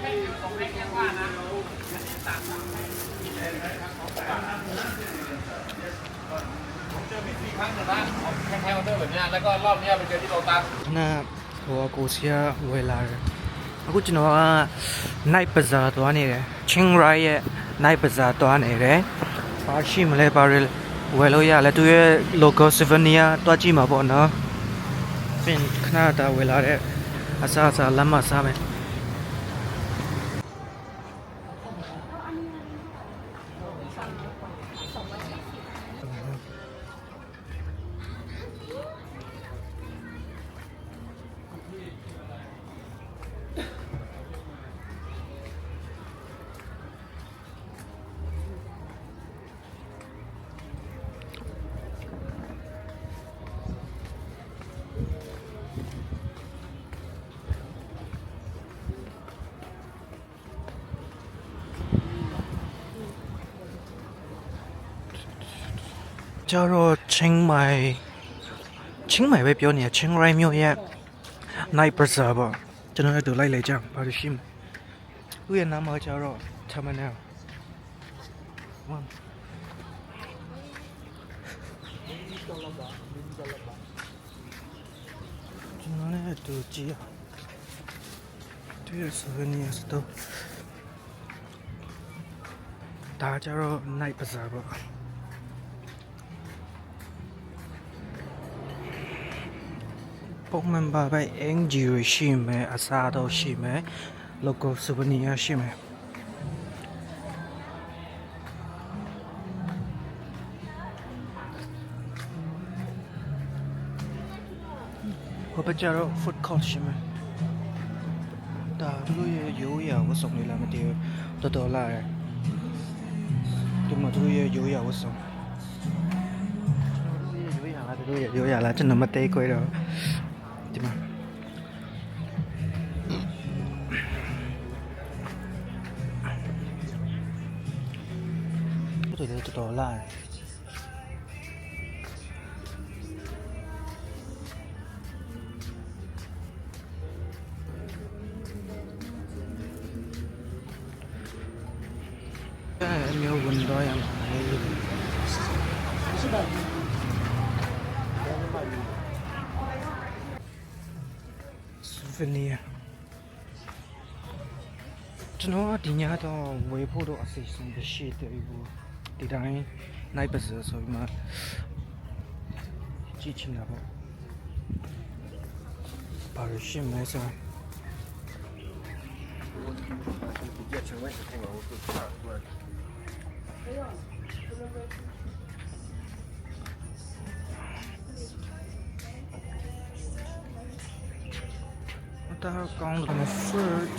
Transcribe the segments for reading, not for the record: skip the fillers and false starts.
เจอพี่4 ครั้งแล้วนะแค่แค่ออเดอร์แบบนี้แล้วก็รอบนี้ไปเจอที่โลตัสนะหัวกูเสียเวลาအခုကျွန်တော်က night bazaar သွားနေတယ် Chiang Rai ရဲ့ night bazaar သွားနေတယ်ဘာရှိမလဲဘာလဲဝယ်လို့ရလဲသူရဲ့ local souvenir တွားကြည့်မှာပေါ့နော်ပြင်ခဏတာဝယ်လာတဲ့အစားအစာလမ်းမစားမယ်ကျတော့ချင်းမိုင်ပဲပြောနေရချင်းရိုင်းမြို့ရဲ့ night bazaar ပေါ့ကျွန်တော်လည်းတူလိုက်ကြဘာလို့ရှိမလဲသူ့ရဲ့နာမကျတော့ terminal ကျွန်တော်လည်းတူကြည့်သူရဲ့ souvenir တော့ဒါကျတော့ night bazaar ပေါ့ပုံမှန်ပါပဲ NGO ရှိမယ်အစားတော့ရှိမယ် local souvenir ရှိမယ်ဟိုဘက်ကျတော့ food court ရှိမယ်ဒါတို့ရဲ့ရိုးရာဝတ်စုံလေးလားမသိဘူးတော်လာတယ်ဒီမှာတို့ရဲ့ရိုးရာဝတ်စုံတို့ရဲ့ရိုးရာလားကျွန်တော်မသိခွဲတော့ဒီမှာတို့လည်းတော်လာတယ်မျိုးဝင်တော့ရမှာရှိပါsouvenir ကျွန်တော်ဒီညတော့ဝယ်ဖို့တော့အစီအစဉ်ရှိတယ်ဘူးဒီတိုင်း night bazaar ဆိုပြီးမှကြည့်ချင်တာပေါ့ဘာလို့ရှိမလဲဆိုဒါကောင်းတယ် fruit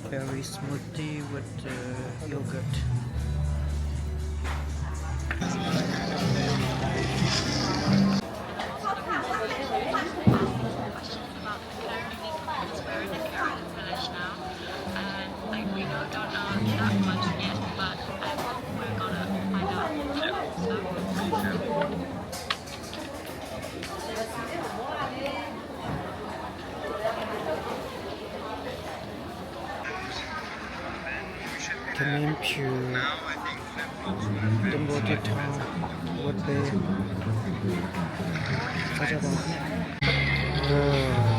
berry smoothie with yogurt. Kamin Pure, Dumbo Town, what they အဲ